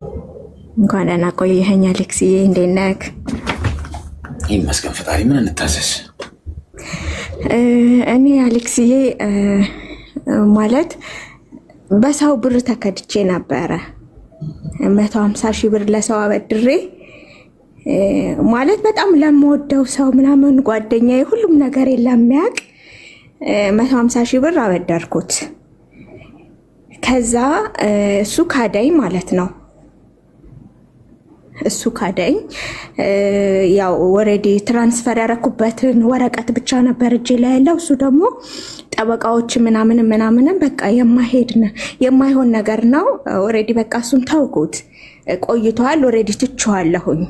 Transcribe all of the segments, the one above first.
እንኳን ደህና ቆየኸኝ አሌክስዬ፣ እንዴት ነህ? ይመስገን ፈጣሪ። ምን እንታዘዝ? እኔ አሌክስዬ ማለት በሰው ብር ተከድቼ ነበረ 150 ሺህ ብር ለሰው አበድሬ ማለት በጣም ለምወደው ሰው ምናምን ጓደኛዬ ሁሉም ነገር ለሚያውቅ 150 ሺህ ብር አበደርኩት። ከዛ እሱ ካደኝ ማለት ነው። እሱ ካደኝ ያው ኦሬዲ ትራንስፈር ያረኩበትን ወረቀት ብቻ ነበር እጄ ላይ ያለው። እሱ ደግሞ ጠበቃዎች ምናምን በቃ የማይሆን ነገር ነው። ኦሬዲ በቃ እሱን ተውኩት፣ ቆይቷል። ኦሬዲ ትቼዋለሁኝ።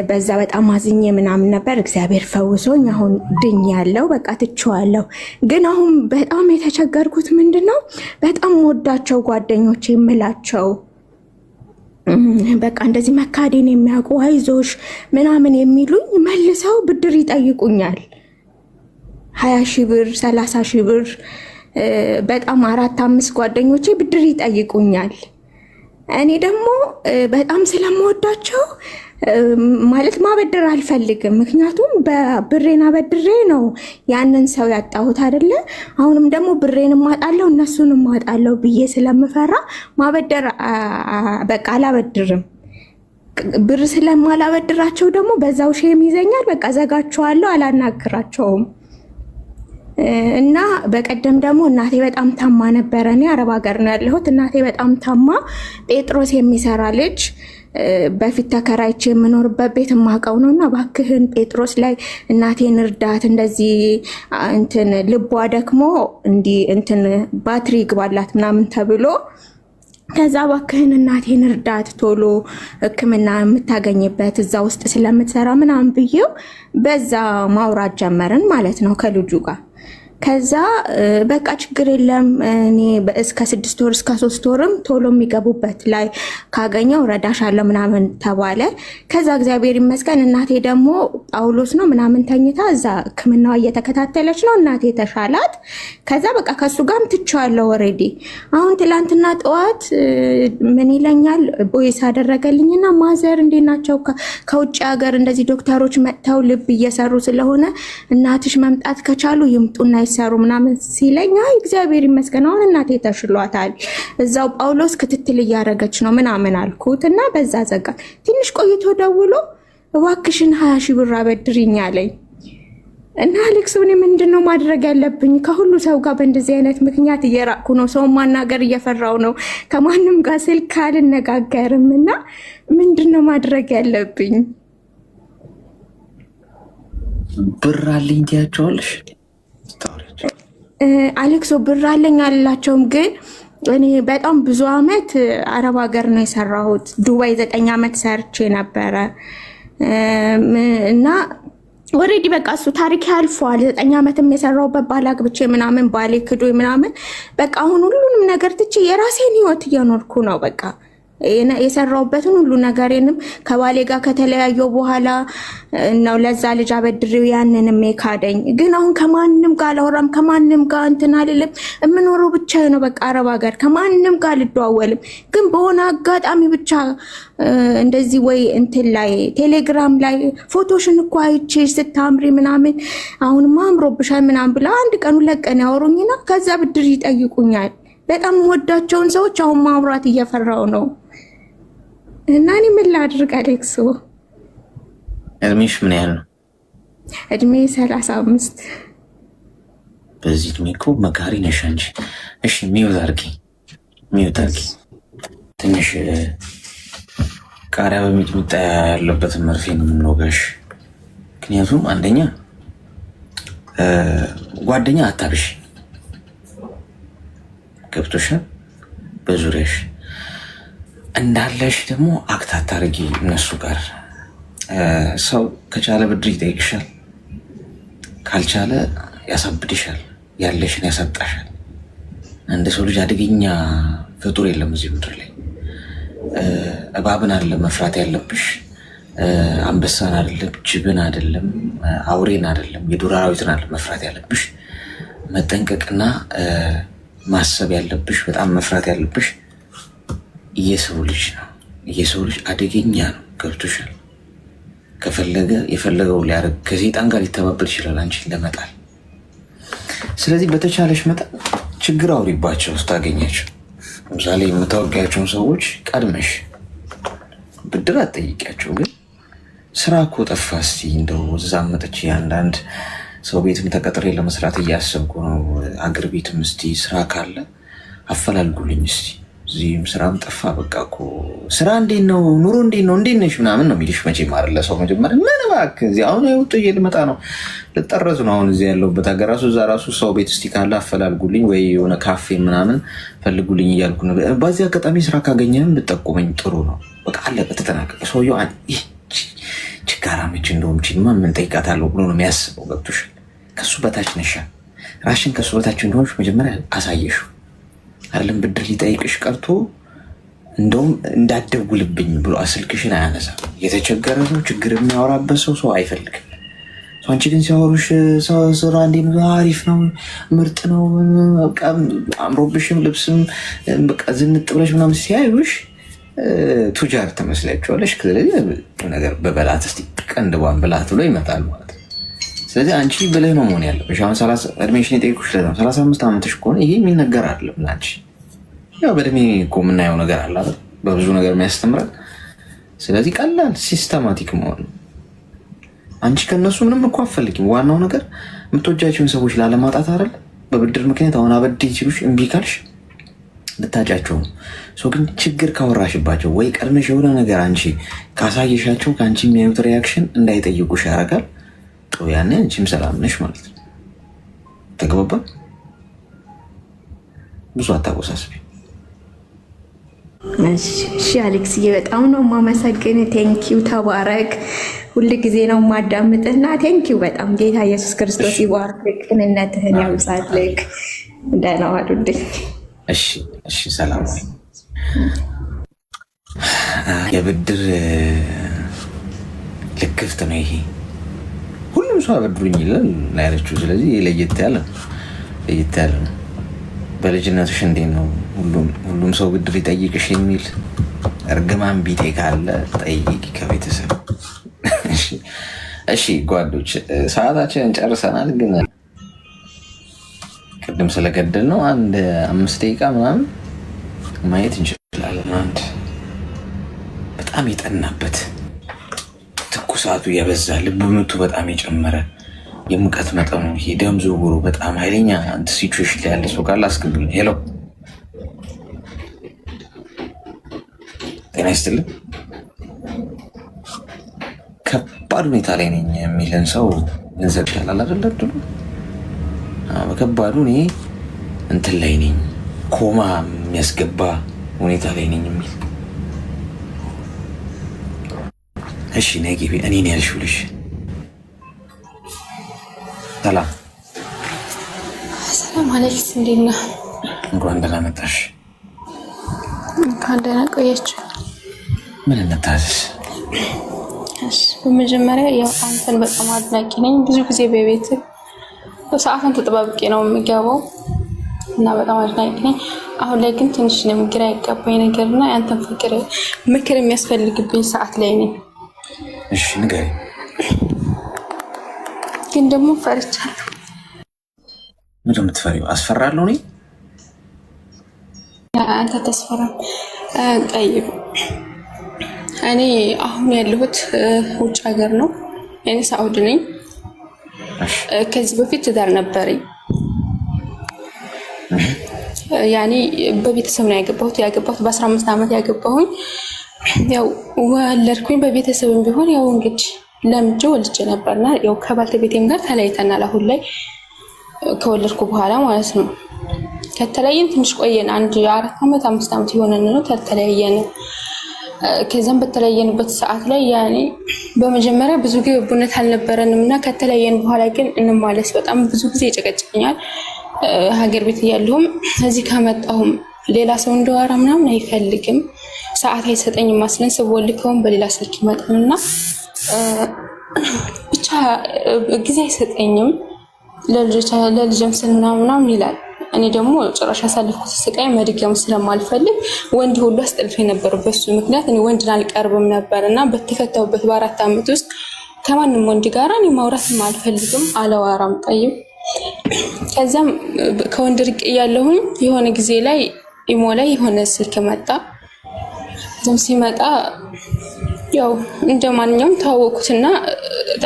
በዛ በጣም አዝኜ ምናምን ነበር። እግዚአብሔር ፈውሶኝ አሁን ድኛለሁ። በቃ ትቼዋለሁ። ግን አሁን በጣም የተቸገርኩት ምንድነው፣ በጣም ወዳቸው ጓደኞቼ የምላቸው በቃ እንደዚህ መካዴን የሚያውቁ አይዞሽ ምናምን የሚሉኝ መልሰው ብድር ይጠይቁኛል። 20 ሺህ ብር 30 ሺህ ብር በጣም 4-5 ጓደኞቼ ብድር ይጠይቁኛል። እኔ ደግሞ በጣም ስለምወዳቸው ማለት ማበደር አልፈልግም። ምክንያቱም በብሬን አበድሬ ነው ያንን ሰው ያጣሁት አይደለ? አሁንም ደግሞ ብሬን ማጣለው እነሱንም ማጣለው ብዬ ስለምፈራ ማበደር በቃ አላበድርም። ብር ስለማላበድራቸው ደግሞ በዛው ሼም ይዘኛል። በቃ ዘጋቸዋለሁ፣ አላናግራቸውም። እና በቀደም ደግሞ እናቴ በጣም ታማ ነበረ። እኔ አረብ ሀገር ነው ያለሁት። እናቴ በጣም ታማ ጴጥሮስ የሚሰራ ልጅ በፊት ተከራይቼ የምኖርበት ቤት የማውቀው ነው እና እባክህን ጴጥሮስ ላይ እናቴን እርዳት፣ እንደዚህ እንትን ልቧ ደክሞ እንዲህ እንትን ባትሪ ይግባላት ምናምን ተብሎ ከዛ እባክህን እናቴን እርዳት ቶሎ ሕክምና የምታገኝበት እዛ ውስጥ ስለምትሰራ ምናምን ብዬው በዛ ማውራት ጀመርን ማለት ነው ከልጁ ጋር። ከዛ በቃ ችግር የለም እኔ እስከ 6 ወር እስከ 3 ወርም ቶሎ የሚገቡበት ላይ ካገኘው ረዳሻለሁ ምናምን ተባለ። ከዛ እግዚአብሔር ይመስገን እናቴ ደግሞ ጳውሎስ ነው ምናምን ተኝታ እዛ ህክምናዋ እየተከታተለች ነው። እናቴ ተሻላት። ከዛ በቃ ከሱ ጋርም ትቼዋለሁ ኦሬዲ። አሁን ትላንትና ጠዋት ምን ይለኛል ቦይስ አደረገልኝና ማዘር እንዴት ናቸው? ከውጭ ሀገር እንደዚህ ዶክተሮች መጥተው ልብ እየሰሩ ስለሆነ እናትሽ መምጣት ከቻሉ ይምጡና ሰሩ ምናምን ሲለኝ አይ እግዚአብሔር ይመስገን አሁን እናቴ ተሽሏታል፣ እዛው ጳውሎስ ክትትል እያደረገች ነው ምናምን አልኩት እና በዛ ዘጋ። ትንሽ ቆይቶ ደውሎ እባክሽን 20 ሺህ ብር አበድሪኝ አለኝ እና አሌክስ እኔ ምንድነው ማድረግ ያለብኝ? ከሁሉ ሰው ጋር በእንደዚህ አይነት ምክንያት እየራቅኩ ነው። ሰው ማናገር እየፈራው ነው። ከማንም ጋር ስልክ አልነጋገርም እና ምንድነው ማድረግ ያለብኝ? ብር አለኝ ትያቸዋለሽ? አሌክሶ ብር አለኝ አላቸውም። ግን እኔ በጣም ብዙ አመት አረብ ሀገር ነው የሰራሁት። ዱባይ 9 አመት ሰርቼ ነበረ እና ኦሬዲ በቃ እሱ ታሪክ ያልፏል። 9 አመትም የሰራሁበት ባል አግብቼ ምናምን ባሌ ክዶ ምናምን በቃ አሁን ሁሉንም ነገር ትቼ የራሴን ህይወት እየኖርኩ ነው። በቃ የሰራሁበትን ሁሉ ነገሬንም ከባሌ ጋር ከተለያየው በኋላ ነው ለዛ ልጅ አበድሬው ያንንም የካደኝ። ግን አሁን ከማንም ጋር አላወራም፣ ከማንም ጋር እንትን አልልም። የምኖረው ብቻዬ ነው በቃ አረብ ሀገር። ከማንም ጋር አልደዋወልም። ግን በሆነ አጋጣሚ ብቻ እንደዚህ ወይ እንትን ላይ ቴሌግራም ላይ ፎቶሽን እኮ አይቼሽ ስታምሪ ምናምን አሁንማ አምሮብሻል ምናምን ብላ አንድ ቀን 2 ቀን ያወሩኝና ከዛ ብድር ይጠይቁኛል። በጣም ወዳቸውን ሰዎች አሁን ማውራት እየፈራው ነው። እና እኔ ምን ላድርግ አሌክሶ? እድሜሽ ምን ያህል ነው? እድሜ 35። በዚህ እድሜ እኮ መካሪ ነሽ አንቺ። እሺ ሚውት አድርጊ። ትንሽ ቃሪያ በሚጥሚጣ ያለበትን መርፌ ነው የምንወጋሽ። ምክንያቱም አንደኛ ጓደኛ አታብሽ፣ ገብቶሻል? በዙሪያሽ እንዳለሽ ደግሞ አክት አታርጊ እነሱ ጋር። ሰው ከቻለ ብድር ይጠይቅሻል፣ ካልቻለ ያሳብድሻል፣ ያለሽን ያሳጣሻል። አንድ ሰው ልጅ አደገኛ ፍጡር የለም እዚህ ምድር ላይ። እባብን አይደለም መፍራት ያለብሽ፣ አንበሳን አይደለም፣ ጅብን አይደለም፣ አውሬን አይደለም፣ የዱር አራዊትን አይደለም መፍራት ያለብሽ። መጠንቀቅና ማሰብ ያለብሽ፣ በጣም መፍራት ያለብሽ የሰው ልጅ ነው። የሰው ልጅ አደገኛ ነው። ገብቶሻል? ከፈለገ የፈለገው ሊያደርግ ከሰይጣን ጋር ሊተባበር ይችላል አንቺን ለመጣል። ስለዚህ በተቻለሽ መጠን ችግር አውሪባቸው ስታገኛቸው። ለምሳሌ የምታወቂያቸውን ሰዎች ቀድመሽ ብድር አትጠይቂያቸው። ግን ስራ እኮ ጠፋ፣ እስቲ እንደው እዛም መጥቼ አንዳንድ ሰው ቤትም ተቀጥሬ ለመስራት እያሰብኩ ነው፣ አገር ቤትም እስቲ ስራ ካለ አፈላልጉልኝ እስቲ፣ እዚህም ስራም ጠፋ፣ በቃ እኮ ስራ እንዴት ነው ኑሮ እንዴት ነው እንዴት ነሽ ምናምን ነው የሚልሽ። መቼ ማርለ ሰው መጀመሪያ ምን እባክህ እዚህ አሁን ውጡ ልመጣ ነው ልጠረዝ ነው አሁን እዚህ ያለሁበት ሀገር ራሱ እዛ ራሱ ሰው ቤት እስቲ ካለ አፈላልጉልኝ ወይ የሆነ ካፌ ምናምን ፈልጉልኝ እያልኩ ነው። በዚህ አጋጣሚ ስራ ካገኘንም ልጠቁመኝ ጥሩ ነው። በቃ አለቀ ተጠናቀቀ። ሰውየው ችጋራመች እንደውም ችማ ምን ጠይቃታለሁ ብሎ ነው የሚያስበው። ገብቶሻል? ከሱ በታች ነሻ። ራሽን ከሱ በታች እንደሆንሽ መጀመሪያ አሳየሽው። አይደለም ብድር ሊጠይቅሽ ቀርቶ እንደውም እንዳትደውልብኝ ብሎ ስልክሽን አያነሳም። የተቸገረ ሰው ችግር የሚያወራበት ሰው አይፈልግም። አንቺ ግን ሲያወሩሽ ስራ እንዴት ነው? አሪፍ ነው፣ ምርጥ ነው፣ በቃ አምሮብሽም ልብስም በቃ ዝንጥ ብለሽ ምናምን ሲያዩሽ ቱጃር ትመስላችኋለሽ። ስለዚህ ነገር በበላት እስቲ ቀንድቧን ብላት ብሎ ይመጣል ማለት ነው። ስለዚህ አንቺ ብለህ ነው መሆን ያለብሽ። አሁን እድሜሽን የጠየቁሽ 35 ዓመትሽ ከሆነ ይሄ የሚነገር አይደለም ለአንቺ። ያው በእድሜ እኮ የምናየው ነገር አለ አይደል? በብዙ ነገር የሚያስተምረን። ስለዚህ ቀላል ሲስተማቲክ መሆን ነው። አንቺ ከነሱ ምንም እኮ አትፈልጊም። ዋናው ነገር የምትወጃቸውን ሰዎች ላለማጣት አይደል? በብድር ምክንያት አሁን አበድይ ሲሉሽ እምቢ ካልሽ ልታጫቸው ነው። ግን ችግር ካወራሽባቸው ወይ ቀድመሽ የሆነ ነገር አንቺ ካሳየሻቸው ከአንቺ የሚያዩት ሪያክሽን እንዳይጠይቁሽ ያደርጋል። ያኔ አንቺም ሰላም ነሽ ማለት ነው። ተግባባን? ብዙ አታቆሳስቢ። እሺ አሌክስዬ፣ በጣም ነው የማመሰግን። ቴንኪው፣ ተባረክ። ሁል ጊዜ ነው የማዳምጥና ቴንኪው በጣም። ጌታ ኢየሱስ ክርስቶስ ይባርክ፣ ቅንነትህን ያብዛልክ። ደህና ዋሉልኝ። እሺ ሰላም። የብድር ልክፍት ነው ይሄ። ሁሉም ሰው አበድሩኝ ይላል ያለችው። ስለዚህ ለየት ያለ ነው። በልጅነትሽ እንዴት ነው ሁሉም ሰው ብድር ይጠይቅሽ የሚል እርግማን ቢጤ ካለ ጠይቂ ከቤተሰብ። እሺ ጓዶች፣ ሰዓታችንን ጨርሰናል። ግን ቅድም ስለገደል ነው 5 ደቂቃ ምናምን ማየት እንችላለን። አንድ በጣም የጠናበት ትኩሳቱ የበዛ ልብ ምቱ በጣም የጨመረ የሙቀት መጠኑ ደም ዝውውሩ በጣም ኃይለኛ ሲቹዌሽን ላይ ያለ ሰው ካለ አስገቡልኝ። ሄሎ ጤና ይስጥልን። ከባድ ሁኔታ ላይ ነኝ የሚልን ሰው ገንዘብ ይላል አይደለ? በከባዱ እኔ እንትን ላይ ነኝ፣ ኮማ የሚያስገባ ሁኔታ ላይ ነኝ የሚል እሺ ነይ ግቢ። እኔን ያልሽው ልሽ ሰላም አሌክስ፣ እንዴት ነህ? እንኳን ደህና መጣሽ። እንኳን ደህና ቆያችሁ። ምን እንታዘዝ? በመጀመሪያ ያው አንተን በጣም አድናቂ ነኝ። ብዙ ጊዜ በቤት ሰዓትን ተጠባብቄ ነው የሚገባው እና በጣም አድናቂ ነኝ። አሁን ላይ ግን ትንሽ ነው ግራ ያጋባኝ ነገርና ያንተን ምክር የሚያስፈልግብኝ ሰዓት ላይ ነኝ። እሺ ንገሪኝ። ግን ደግሞ ፈርቻለሁ። ምንድን ነው የምትፈሪው? አስፈራለሁ እኔ? አንተ ተስፈራ። ጠይብ እኔ አሁን ያለሁት ውጭ ሀገር ነው። እኔ ሳውዲ ነኝ። ከዚህ በፊት ትዳር ነበረኝ። ያኔ በቤተሰብ ነው ያገባሁት በ15 ዓመት ያገባሁኝ። ያው ወለድኩኝ በቤተሰብም ቢሆን ያው እንግዲህ ለምጄ ወልጄ ነበርና ያው ከባለቤቴም ጋር ተለያይተናል። አሁን ላይ ከወለድኩ በኋላ ማለት ነው። ከተለያየን ትንሽ ቆየን። 4 ዓመት 5 ዓመት የሆነን ነው ተለያየን። ከዛም በተለያየንበት ሰዓት ላይ ያኔ በመጀመሪያ ብዙ ግብቡነት አልነበረንም እና ከተለያየን በኋላ ግን እንማለስ በጣም ብዙ ጊዜ ይጨቀጭቀኛል። ሀገር ቤት እያለሁም እዚህ ከመጣሁም ሌላ ሰው እንደዋራ ምናምን አይፈልግም። ሰዓት አይሰጠኝም። ማስለን ስወልከውን በሌላ ስልክ ይመጣልና ብቻ ጊዜ አይሰጠኝም። ለልጅም ስል ምናምን ይላል እኔ ደግሞ ጭራሽ ያሳለፍኩት ስቃይ መድገም ስለማልፈልግ ወንድ ሁሉ አስጠልፎ ነበር። በሱ ምክንያት እኔ ወንድን አልቀርብም ነበርና በተፈታሁበት በ4 ዓመት ውስጥ ከማንም ወንድ ጋር እኔ ማውራትም አልፈልግም፣ አላወራም። ጠይብ ከዛም ከወንድ ርቅ እያለሁኝ የሆነ ጊዜ ላይ ኢሞ ላይ የሆነ ስልክ መጣ። ዘም ሲመጣ ያው እንደማንኛውም ተዋወቁትና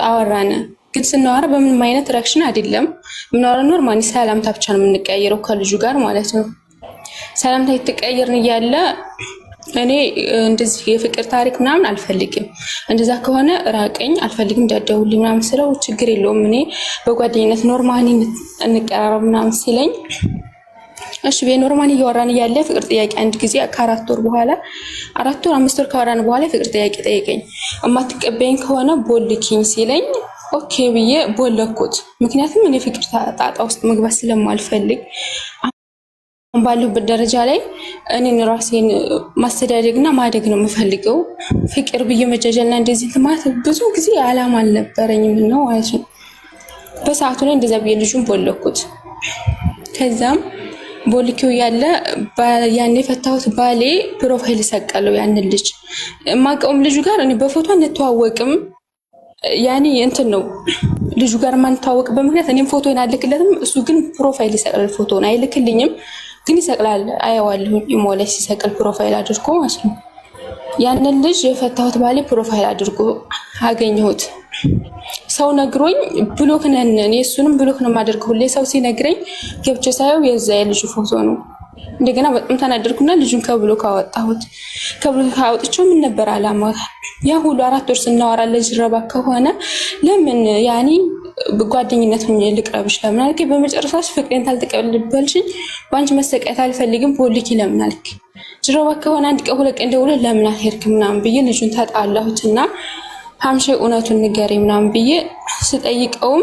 አወራነ። ግን ስናወራ በምንም አይነት ሪአክሽን አይደለም ምናወራ፣ ኖርማሊ ሰላምታ ብቻ ነው የምንቀያየረው ከልጁ ጋር ማለት ነው። ሰላምታ የተቀያየርን እያለ እኔ እንደዚህ የፍቅር ታሪክ ምናምን አልፈልግም፣ እንደዛ ከሆነ ራቀኝ፣ አልፈልግም እንዳትደውልኝ ምናምን ስለው ችግር የለውም እኔ በጓደኝነት ኖርማሊ እንቀራረብ ምናምን ሲለኝ እሺ በኖርማሊ እያወራን እያለ ፍቅር ጥያቄ አንድ ጊዜ ከ4 ወር በኋላ 4 ወር 5 ወር ካወራን በኋላ ፍቅር ጥያቄ ጠየቀኝ። እማትቀበይኝ ከሆነ ቦልኪኝ ሲለኝ ኦኬ ብዬ ቦለኩት። ምክንያቱም እኔ ፍቅር ጣጣ ውስጥ መግባት ስለማልፈልግ አሁን ባለሁበት ደረጃ ላይ እኔን ራሴን ማስተዳደግና ማደግ ነው የምፈልገው። ፍቅር ብዬ መጃጀልና እንደዚህ ማለት ብዙ ጊዜ አላማ አልነበረኝም ነው ማለት ነው። በሰዓቱ ላይ እንደዛ ብዬ ልጁን ቦለኩት። ከዛም ቦልኪው ያለ ያኔ ፈታሁት ባሌ ፕሮፋይል ሰቀለው ያንን ልጅ ማቀውም ልጁ ጋር እኔ በፎቶ አንተዋወቅም። ያኔ እንትን ነው ልጁ ጋር ማንተዋወቅ በምክንያት እኔም ፎቶን አልክለትም፣ እሱ ግን ፕሮፋይል ይሰቅላል። ፎቶን አይልክልኝም ግን ይሰቅላል። አየዋለሁ ኢሞ ላይ ሲሰቅል ፕሮፋይል አድርጎ ማለት ነው። ያንን ልጅ የፈታሁት ባሌ ፕሮፋይል አድርጎ አገኘሁት። ሰው ነግሮኝ ብሎክ ነን፣ እኔ እሱንም ብሎክ ነው የማደርገው። ሁሌ ሰው ሲነግረኝ ገብቼ ሳየው የዛ የልጁ ፎቶ ነው። እንደገና በጣም ተናደድኩና ልጁን ከብሎክ አወጣሁት። ከብሎክ አወጥቼው ምን ነበር አላማ? ያ ሁሉ 4 ወር ስናወራ ለጅረባ ከሆነ ለምን ያኔ ጓደኝነት ሆኜ ልቅረብሽ ለምን አልከ? በመጨረሻሽ ፍቅሬን ታልተቀበልሽኝ ባንቺ መሰቃየት አልፈልግም ፖሊኪ ለምን አልክ? ጅረባ ከሆነ አንድ ቀን 2 ቀን ደውለህ ለምን አልሄድክም ምናምን ብዬ ልጁን ተጣላሁትና ሀምሼ እውነቱን ንገረኝ ምናምን ብዬ ስጠይቀውም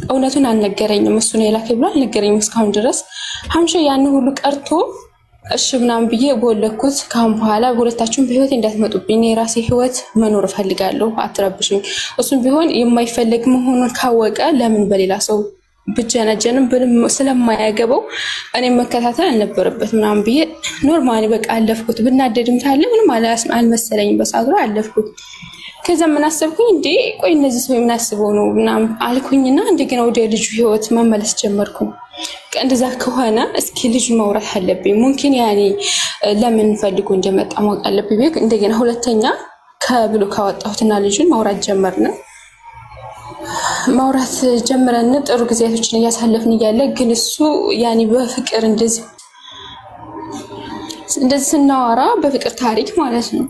እውነቱን አልነገረኝም። እሱ ነው የላከኝ ብሎ አልነገረኝም እስካሁን ድረስ። ሀምሼ ያን ሁሉ ቀርቶ እሺ ምናምን ብዬ ቦለኩት። ካሁን በኋላ ሁለታችሁም በህይወት እንዳትመጡብኝ፣ የራሴ ህይወት መኖር እፈልጋለሁ፣ አትረብሽኝ። እሱም ቢሆን የማይፈልግ መሆኑን ካወቀ ለምን በሌላ ሰው ብጀነጀንም ስለማያገባው እኔም መከታተል አልነበረበት ምናምን ብዬ ኖርማሊ በቃ አለፍኩት። ብናደድም ታለ ምንም አልመሰለኝም በሰዓቱ አለፍኩት። ከዛ ምን አሰብኩኝ እንዴ ቆይ እነዚህ ሰው የምናስበው ነው ምናምን አልኩኝና እንደገና ወደ ልጁ ህይወት መመለስ ጀመርኩኝ። እንደዛ ከሆነ እስኪ ልጁ ማውራት አለብኝ፣ ሙምኪን ያኔ ለምን ፈልጎ እንደመጣ ማወቅ አለብኝ። እንደገና ሁለተኛ ከብሎ ካወጣሁትና ልጁን ማውራት ጀመርን። ማውራት ጀምረን ጥሩ ጊዜያቶችን እያሳለፍን እያለ ግን እሱ ያኔ በፍቅር እንደዚህ ስናወራ በፍቅር ታሪክ ማለት ነው።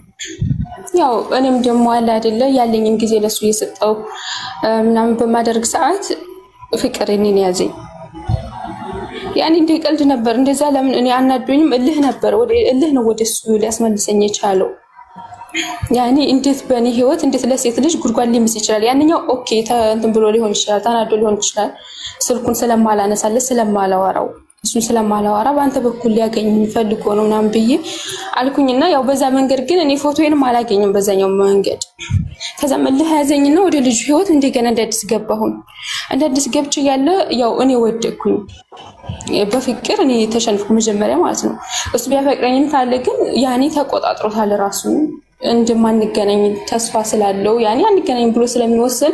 ያው እኔም ደግሞ አለ አይደለ ያለኝን ጊዜ ለሱ እየሰጠው ምናምን በማደርግ ሰዓት ፍቅር እኔን ያዘኝ። ያኔ እንደ ቀልድ ነበር እንደዛ ለምን እኔ አናዶኝም እልህ ነበር፣ ወደ እልህ ነው ወደሱ ሊያስመልሰኝ የቻለው። ያኔ እንዴት በእኔ ህይወት እንዴት ለሴት ልጅ ጉድጓድ ሊምስ ይችላል? ያንኛው ኦኬ እንትን ብሎ ሊሆን ይችላል፣ ተናዶ ሊሆን ይችላል። ስልኩን ስለማላነሳለት ስለማላወራው እሱን ስለማላወራ በአንተ በኩል ሊያገኝ ፈልጎ ነው ምናምን ብዬ አልኩኝና ያው በዛ መንገድ ግን እኔ ፎቶዬንም አላገኝም በዛኛው መንገድ። ከዛ መልህ ያዘኝና ወደ ልጁ ህይወት እንደገና እንዳዲስ ገባሁኝ። እንዳዲስ ገብቼ ያለ ያው እኔ ወደኩኝ በፍቅር እኔ ተሸንፍኩ መጀመሪያ ማለት ነው። እሱ ቢያፈቅረኝም ታለ ግን ያኔ ተቆጣጥሮታል ራሱን እንደማንገናኝ ተስፋ ስላለው ያኔ አንገናኝ ብሎ ስለሚወስን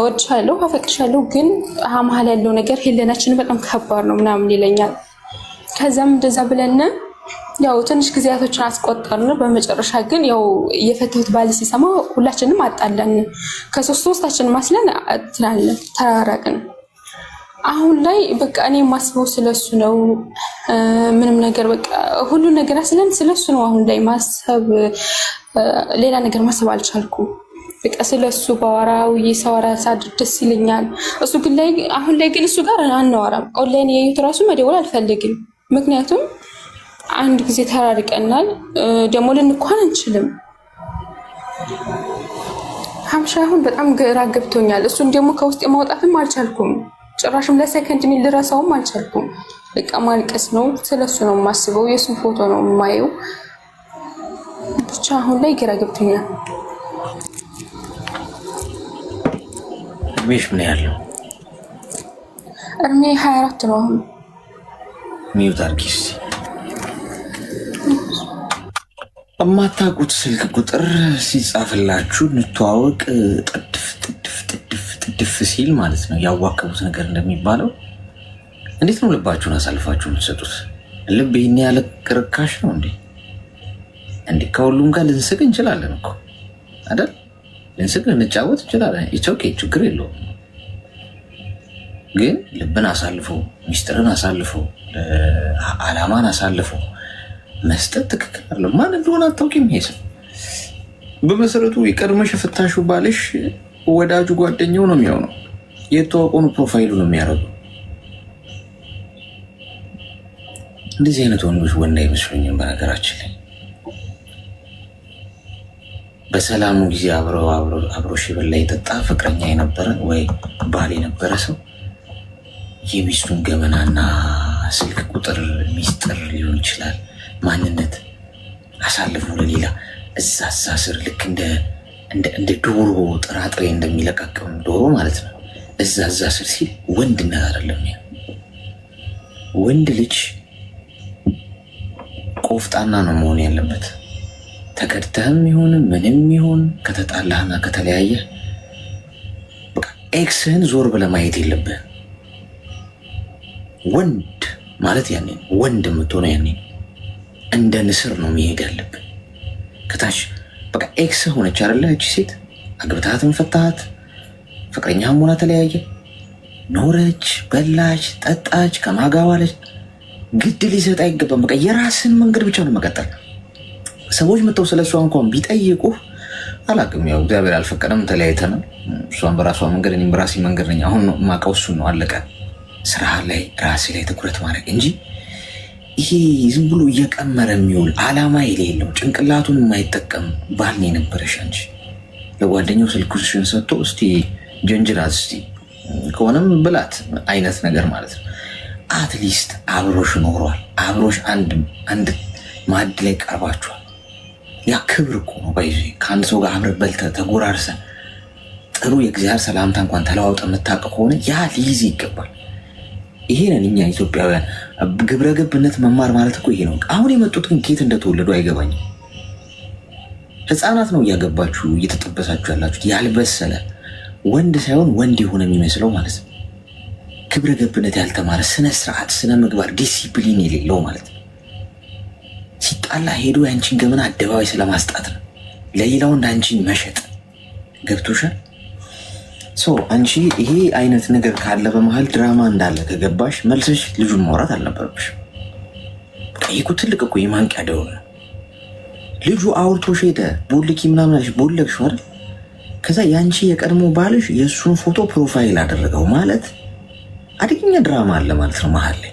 ወድሻለሁ አፈቅርሻለሁ ግን መሀል ያለው ነገር ሄለናችን በጣም ከባድ ነው ምናምን ይለኛል። ከዛም እንደዛ ብለን ያው ትንሽ ጊዜያቶችን አስቆጠርን። በመጨረሻ ግን ያው የፈተሁት ባል ሲሰማ ሁላችንም አጣለን። ከሶስታችን ማስለን ተራራቅን። አሁን ላይ በቃ እኔ ማስበው ስለሱ ነው። ምንም ነገር በቃ ሁሉ ነገር ስለሱ ነው። አሁን ላይ ማሰብ ሌላ ነገር ማሰብ አልቻልኩም። በቃ ስለሱ ባወራው ይሰወራ ሳድር ደስ ይለኛል። እሱ ግን ላይ አሁን ላይ ግን እሱ ጋር አናወራም። ኦንላይን የዩት ራሱ መደወል አልፈልግም። ምክንያቱም አንድ ጊዜ ተራርቀናል፣ ደግሞ ልንኳን አንችልም። ሀምሻ አሁን በጣም ግራ ገብቶኛል። እሱን ደግሞ ከውስጥ ማውጣትም አልቻልኩም። ጭራሽም ለሰከንድ ሚል ልረሳውም አልቻልኩም። በቃ ማልቀስ ነው። ስለሱ ነው የማስበው። የሱን ፎቶ ነው የማየው። ብቻ አሁን ላይ ግራ ገብቶኛል። እድሜሽ ምን ያለው? እድሜ 24 ነው። አሁን ሚዩት አድርጊ። የማታውቁት ስልክ ቁጥር ሲጻፍላችሁ እንተዋወቅ ጥድፍ ሲል ማለት ነው ያዋከቡት ነገር እንደሚባለው። እንዴት ነው ልባችሁን አሳልፋችሁ የምትሰጡት? ልብ ይህን ያለ ቅርካሽ ነው እንዴ? ከሁሉም ጋር ልንስቅ እንችላለን እኮ አይደል? ልንስቅ ልንጫወት እንችላለን። ኦኬ ችግር የለውም። ግን ልብን አሳልፎ ሚስጥርን አሳልፎ አላማን አሳልፎ መስጠት ትክክል አለ። ማን እንደሆነ አታውቂም። ይሄ ሰው በመሰረቱ የቀድመሽ ፍታሹ ባልሽ ወዳጁ ጓደኛው ነው የሚሆነው። የተዋወቁ ፕሮፋይሉ ነው የሚያደርገው። እንደዚህ አይነት ወንዶች ወንድ አይመስሉኝም። በነገራችን ላይ በሰላሙ ጊዜ አብሮሽ የበላ የጠጣ ፍቅረኛ የነበረ ወይ ባል የነበረ ሰው የሚስቱን ገመናና ስልክ ቁጥር ሚስጥር ሊሆን ይችላል ማንነት አሳልፎ ለሌላ እዛ ስር ልክ እንደ ዶሮ ጥራጥሬ እንደሚለቃቀም ዶሮ ማለት ነው። እዛ ስር ሲል ወንድነት አይደለም። ያ ወንድ ልጅ ቆፍጣና ነው መሆን ያለበት። ተከድተህም ይሁን ምንም ይሁን ከተጣላህና ከተለያየ በቃ ኤክስህን ዞር ብለህ ማየት የለብህ። ወንድ ማለት ያኔ ወንድ የምትሆነው ያኔ እንደ ንስር ነው መሄድ ያለብን። ከታች በቃ ኤክስ ሆነች አይደለ? እቺ ሴት አግብታትም ፈታሃት፣ ፍቅረኛም ሆና ተለያየ፣ ኖረች፣ በላች፣ ጠጣች፣ ከማጋዋለች ግድ ሊሰጥ አይገባም። በቃ የራስን መንገድ ብቻ ነው መቀጠል። ሰዎች መጥተው ስለሷ እንኳን ቢጠይቁ አላቅም፣ ያው እግዚአብሔር አልፈቀደም፣ ተለያይተናል። እሷን በራሷ መንገድ እኔም በራሴ መንገድ ነኝ። አሁን ማውቀው እሱን ነው። አለቀ። ስራ ላይ ራሴ ላይ ትኩረት ማድረግ እንጂ ይሄ ዝም ብሎ እየቀመረ የሚውል አላማ የሌለው ጭንቅላቱን የማይጠቀም ባል ነው የነበረሽ አንቺ። ለጓደኛው ስልክሽን ሰጥቶ እስቲ ጀንጅራት እስቲ ከሆነም ብላት አይነት ነገር ማለት ነው። አትሊስት አብሮሽ ኖሯል። አብሮሽ አንድ ማዕድ ላይ ቀርባችኋል። ያ ክብር እኮ ነው። ባይዞ ከአንድ ሰው ጋር አብረህ በልተህ ተጎራርሰህ ጥሩ የእግዚአብሔር ሰላምታ እንኳን ተለዋውጠ የምታውቅ ከሆነ ያ ሊይዝ ይገባል። ይሄ ነን እኛ ኢትዮጵያውያን። ግብረ ገብነት መማር ማለት እኮ ይሄ ነው። አሁን የመጡት ግን ኬት እንደተወለዱ አይገባኝም። ህፃናት ነው እያገባችሁ እየተጠበሳችሁ ያላችሁት። ያልበሰለ ወንድ ሳይሆን ወንድ የሆነ የሚመስለው ማለት ነው። ግብረ ገብነት ያልተማረ ስነ ስርዓት፣ ስነ ምግባር፣ ዲሲፕሊን የሌለው ማለት ነው። ሲጣላ ሄዶ ያንቺን ገመና አደባባይ ስለማስጣት ነው። ለሌላው እንደ አንቺን መሸጥ ገብቶሻል። አንቺ ይሄ አይነት ነገር ካለ በመሀል ድራማ እንዳለ ከገባሽ መልሰሽ ልጁን ማውራት አልነበረብሽ። ይሄ ትልቅ እኮ የማንቂያ ደወል ነው። ልጁ አውርቶሽ ሄደ ቦልኪ ምናምናሽ ቦለቅሽ አይደል? ከዛ ያንቺ የቀድሞ ባልሽ የእሱን ፎቶ ፕሮፋይል አደረገው ማለት አደገኛ ድራማ አለ ማለት ነው። መሀል ላይ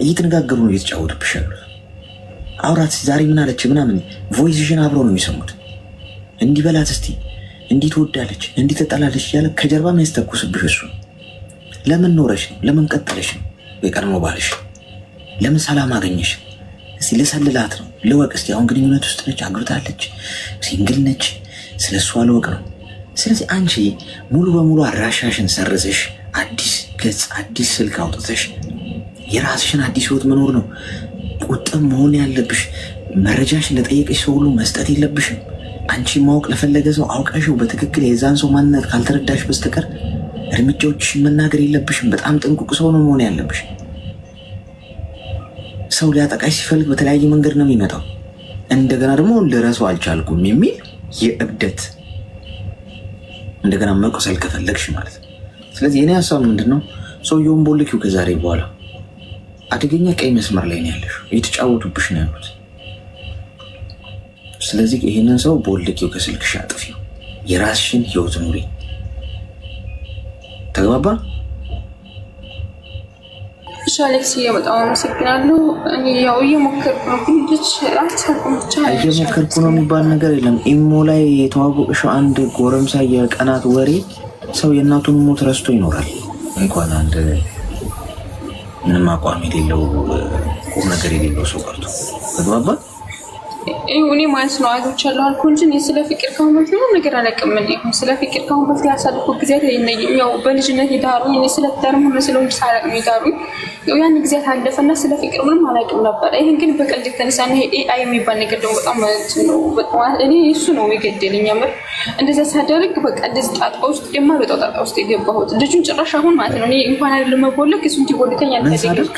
እየተነጋገሩ ነው እየተጫወቱብሽ ያሉት። አውራት ዛሬ ምን አለች ምናምን ቮይስሽን አብረው ነው የሚሰሙት። እንዲበላት እስቲ እንዲህ ትወዳለች እንዲህ ትጠላለች እያለ ከጀርባ የሚያስተኩስብሽ እሱ። ለምን ኖረሽ ነው? ለምን ቀጠለሽ ነው? የቀድሞ ባልሽ ለምን ሰላም አገኘሽ? እስቲ ልሰልላት ነው፣ ልወቅ እስቲ። አሁን ግንኙነት ውስጥ ነች፣ አግብታለች፣ ሲንግል ነች፣ ስለ እሷ ልወቅ ነው። ስለዚህ አንቺ ሙሉ በሙሉ አድራሻሽን ሰርዘሽ አዲስ ገጽ አዲስ ስልክ አውጥተሽ የራስሽን አዲስ ህይወት መኖር ነው ቁጥብ መሆን ያለብሽ። መረጃሽን ለጠየቀሽ ሰው ሁሉ መስጠት የለብሽም። አንቺ ማወቅ ለፈለገ ሰው አውቀሽው በትክክል የዛን ሰው ማንነት ካልተረዳሽ በስተቀር እርምጃዎችሽን መናገር የለብሽም። በጣም ጥንቁቅ ሰው ነው መሆን ያለብሽ። ሰው ሊያጠቃሽ ሲፈልግ በተለያየ መንገድ ነው የሚመጣው። እንደገና ደግሞ ልረሳው አልቻልኩም የሚል የእብደት እንደገና መቆሰል ከፈለግሽ ማለት ነው። ስለዚህ የኔ ሀሳብ ምንድን ነው? ሰውየውን ቦልኪው። ከዛሬ በኋላ አደገኛ ቀይ መስመር ላይ ነው ያለሽ። የተጫወቱብሽ ነው ያሉት። ስለዚህ ይሄንን ሰው ቦልኪው፣ ከስልክሽ አጥፊው፣ የራስሽን ህይወት ኑሪ። ተግባባ? እሺ አሌክስ፣ በጣም አመሰግናለሁ። እኔ ያው እየሞከርኩ ነው፣ ግን ልጅ አልቻልኩም። ብቻ እየሞከርኩ ነው የሚባል ነገር የለም። ኢሞ ላይ የተዋወቅሽው አንድ ጎረምሳ የቀናት ወሬ ሰው የእናቱን ሞት ረስቶ ይኖራል። እንኳን አንድ ምንም አቋም የሌለው ቁም ነገር የሌለው ሰው ቀርቶ። ተግባባ? እኔ ማለት ነው አግብቻለሁ አልኩ እንጂ እኔ ስለ ፍቅር ካሁን በፊት ምንም ነገር አላውቅም። እንዴ ስለ ፍቅር ካሁን በፊት ያሳለፍኩት ጊዜ ያው በልጅነት የዳሩኝ እኔ ስለ ትዳርም ሆነ ስለ ወንድ ሳላውቅ ነው የዳሩኝ። ያው ያን ጊዜ አለፈና ስለ ፍቅር ምንም አላውቅም ነበር። ይሄን ግን በቀልድ የተነሳ ነው ይሄ ኤአይ የሚባል ነገር ደግሞ በጣም ነው በጣም እኔ እሱ ነው የገደለኝ። አምር እንደዛ ሳደርግ በቃ እንደዚህ ጣጣ ውስጥ የማልወጣው ጣጣ ውስጥ የገባሁት ልጁን ጭራሽ አሁን ማለት ነው እኔ እንኳን አይደለም መቦለክ እሱ እንዲቦልከኝ አልፈልግም።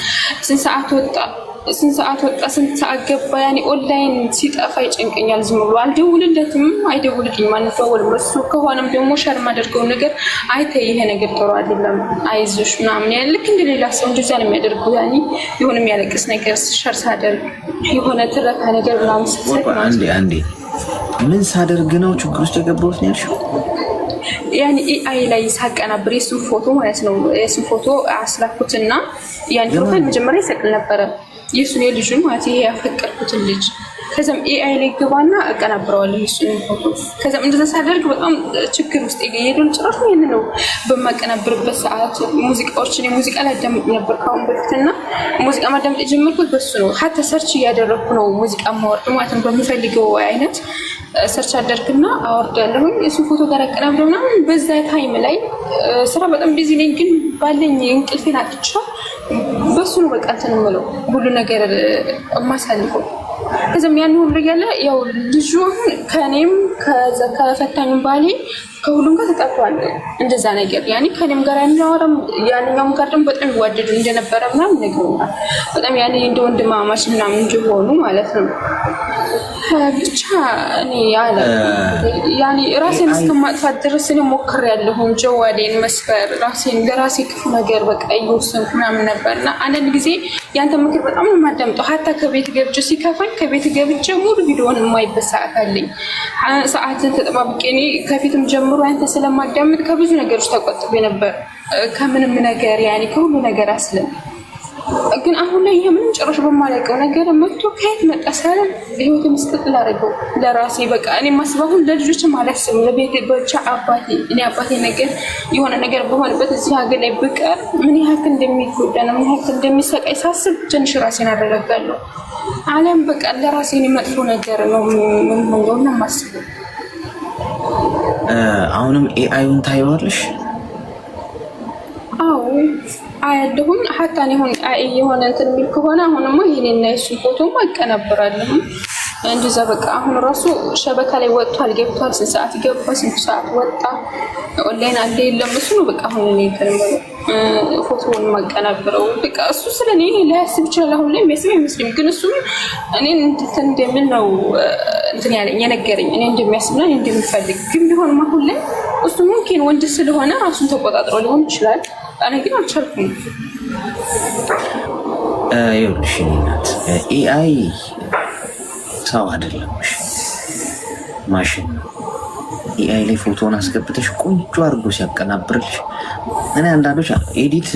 ስንት ሰዓት ወጣ ስንት ሰዓት ገባ። ያኔ ኦንላይን ሲጠፋ ይጨንቀኛል። ዝም ብሎ አልደውልለትም፣ አይደውልልኝም፣ አንደዋወልም። እሱ ከሆነም ደግሞ ሸር ማደርገው ነገር አይተይ ይሄ ነገር ጥሩ አይደለም አይዞሽ ምናምን ያለ ልክ እንደሌላ ሰው እንደዛ ነው የሚያደርገው። ያኔ የሆነ የሚያለቅስ ነገር ሸር ሳደርግ የሆነ ትረካ ነገር ምናምን ስትሰጥ አንዴ ምን ሳደርግ ነው ችግር ውስጥ የገባሁት ነው ያልሽው? ያኔ ኤአይ ላይ ሳቀናብር የሱን ፎቶ ማለት ነው የሱን ፎቶ አስላኩትና ያን ፕሮፋይል መጀመሪያ ይሰቅል ነበረ የሱን የልጁን ማለት ይሄ ያፈቀርኩትን ልጅ ከዛም ኤአይ ላይ ገባና አቀናብረዋለሁ የሱን ፎቶ። ከዛም እንደዛ ሳደርግ በጣም ችግር ውስጥ የሄደው ጭራሽ ምን ነው በማቀናብርበት ሰዓት ሙዚቃዎችን የሙዚቃ ላዳምጥ ነበር ካሁን በፊትና ሙዚቃ ማዳመጥ የጀመርኩት በሱ ነው። ሀታ ሰርች እያደረኩ ነው ሙዚቃ ማወርድ ማለት ነው በሚፈልገው አይነት ሰርች አደርግና አወርዳለሁኝ እሱ ፎቶ ጋር አቀናብረው ምናምን። በዛ ታይም ላይ ስራ በጣም ቢዚ ነኝ፣ ግን ባለኝ እንቅልፌን አጥቻ በሱ ነው በቃ እንትን የምለው ሁሉ ነገር የማሳልፈው። ከዛም ያን ሁሉ ያለ ያው ልጁ አሁን ከኔም ከፈታኝም ባሌ ከሁሉም ጋር ተጣጥቷል። እንደዛ ነገር ያኔ ከኔም ጋር ያናወራም ያንኛውም ጋር ደግሞ በጣም ይዋደዱ እንደነበረ ምናምን ነግሮኛል። በጣም ያኔ እንደ ወንድማማች ምናምን እንደሆኑ ማለት ነው። ብቻ እኔ ያኔ ራሴን እስከማጥፋት ድረስ እኔ ሞክሬያለሁ። ጀዋዴን መስፈር ራሴን ለራሴ ክፉ ነገር በቃ እየወሰንኩ ምናምን ነበርና አንዳንድ ጊዜ ያንተ ምክር በጣም ነው የማዳምጠው። ሀታ ከቤት ገብቼ ሲከፋኝ ከቤት ገብቼ ሙሉ ቪዲዮን የማይበት ሰዓት አለኝ። ሰዓትን ተጠባብቄ እኔ ከፊትም ጀምሮ አንተ ስለማዳምጥ ከብዙ ነገሮች ተቆጥቤ ነበር። ከምንም ነገር ያኔ ከሁሉ ነገር አስለም ግን አሁን ላይ ይሄ ምንም ጭራሽ በማላውቀው ነገር መጥቶ ከየት መጣ ሳለ ህይወት መስጠት ላደረገው ለራሴ በቃ እኔ ማስባሁ ለልጆችም አላስብም ለቤት ብቻ አባቴ ነገር የሆነ ነገር በሆነበት እዚህ ሀገር ላይ ብቀር ምን ያህል እንደሚጎዳ ነው ምን ያህል እንደሚሰቃይ ሳስብ ትንሽ ራሴን አደረጋለሁ። ዓለም በቃ ለራሴ መጥፎ ነገር ነው ምን ሆነው ማስበው። አሁንም ኤአይውን ታይዋለሽ? አዎ አያለሁም። ሀታ ነው የሆነ እንትን የሚል ከሆነ አሁንማ ይሄንና እሱ ፎቶ ማቀናበራለሁ እንደዛ በቃ አሁን ራሱ ሸበካ ላይ ወጥቷል ገብቷል። ስንት ሰዓት ገባ ስንት ሰዓት ወጣ ኦንላይን አለ የለም እሱ ነው በቃ አሁን እኔ ፎቶውን ማቀናበረው በቃ እሱ ስለኔ ላያስብ ይችላል። አሁን ላይ መስመር አይመስልም፣ ግን እሱ እኔን እንትን እንደምን ነው እንትን ያለኝ የነገረኝ እኔ እንደሚያስብና እንደሚፈልግ ግን ቢሆንም አሁን ላይ እሱ ሙምኪን ወንድ ስለሆነ ራሱን ተቆጣጥሮ ሊሆን ይችላል። እኔ ግን አልቻልኩም። ይኸውልሽ እናት ኤአይ ሰው አይደለም ማሽን ነው። ኤአይ ላይ ፎቶውን አስገብተሽ ቆንጆ አድርጎ ሲያቀናብርልሽ እኔ አንዳንዶች ኤዲት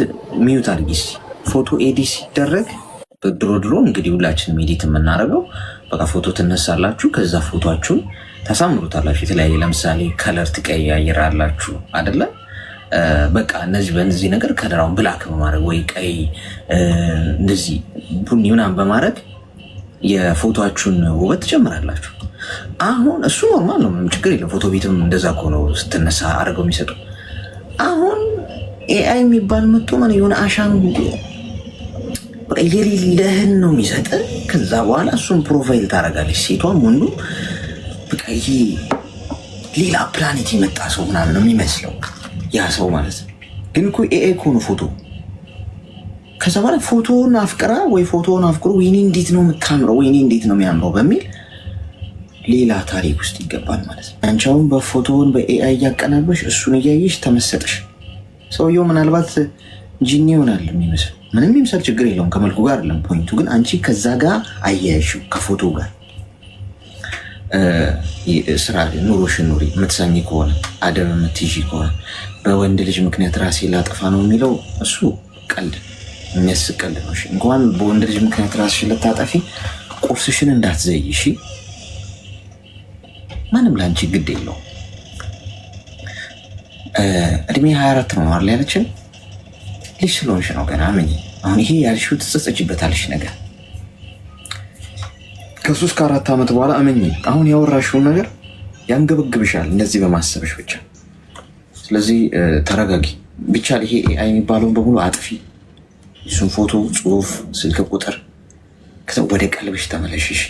ሚዩት አድርጊ ፎቶ ኤዲት ሲደረግ ድሮ እንግዲህ ሁላችንም ኤዲት የምናደርገው በቃ ፎቶ ትነሳላችሁ፣ ከዛ ፎቶአችሁን ታሳምሩታላችሁ። የተለያየ ለምሳሌ ከለር ትቀያይራላችሁ አይደለ? በቃ እነዚህ በእነዚህ ነገር ከለራውን ብላክ በማድረግ ወይ ቀይ እንደዚህ ቡኒ ምናምን በማድረግ የፎቶአችሁን ውበት ትጨምራላችሁ። አሁን እሱ ኖርማል ነው፣ ምንም ችግር የለም። ፎቶ ቤትም እንደዛ እኮ ነው ስትነሳ አድርገው የሚሰጡ። አሁን ኤአይ የሚባል መጥቶ ማለት የሆነ አሻንጉሊት የሌለህን ነው የሚሰጥ። ከዛ በኋላ እሱን ፕሮፋይል ታደርጋለች ሴቷም ወንዱ። በቃ ይሄ ሌላ ፕላኔት የመጣ ሰው ምናምን ነው የሚመስለው ያ ሰው ማለት ነው። ግን እኮ ኤአይ እኮ ነው ፎቶ። ከዛ በኋላ ፎቶውን አፍቅራ ወይ ፎቶውን አፍቅሮ ወይኔ እንዴት ነው የምታምረው ወይኔ እንዴት ነው የሚያምረው በሚል ሌላ ታሪክ ውስጥ ይገባል ማለት ነው። አንቺ አሁን በፎቶውን በኤአይ እያቀናበሽ እሱን እያየሽ ተመሰጥሽ። ሰውየው ምናልባት ጂኒ ይሆናል የሚመስል ምንም ይምሰል ችግር የለውም፣ ከመልኩ ጋር አይደለም ፖይንቱ። ግን አንቺ ከዛ ጋር አያያሽው ከፎቶ ጋር ስራ ኑሮሽን ኑሪ። የምትሰሚ ከሆነ አደብ የምትይዢ ከሆነ በወንድ ልጅ ምክንያት ራሴ ላጠፋ ነው የሚለው እሱ ቀልድ የሚያስቅ ቀልድ ነው። እንኳን በወንድ ልጅ ምክንያት ራስሽን ልታጠፊ ቁርስሽን እንዳትዘይ እሺ። ማንም ለአንቺ ግድ የለው። እድሜ 24 ነው አይደል ያለችን? ልጅ ስለሆንሽ ነው ገና ምን። አሁን ይሄ ያልሽው ትጸጸችበታለሽ ነገር ከ3 ከ4 ዓመት በኋላ እመኚ አሁን ያወራሽውን ነገር ያንገበግብሻል እንደዚህ በማሰብሽ ብቻ። ስለዚህ ተረጋጊ። ብቻ ይሄ ኤአይ የሚባለውን በሙሉ አጥፊ። እሱን ፎቶ፣ ጽሁፍ፣ ስልክ ቁጥር ከዛ ወደ ቀልብሽ ተመለሽሽ።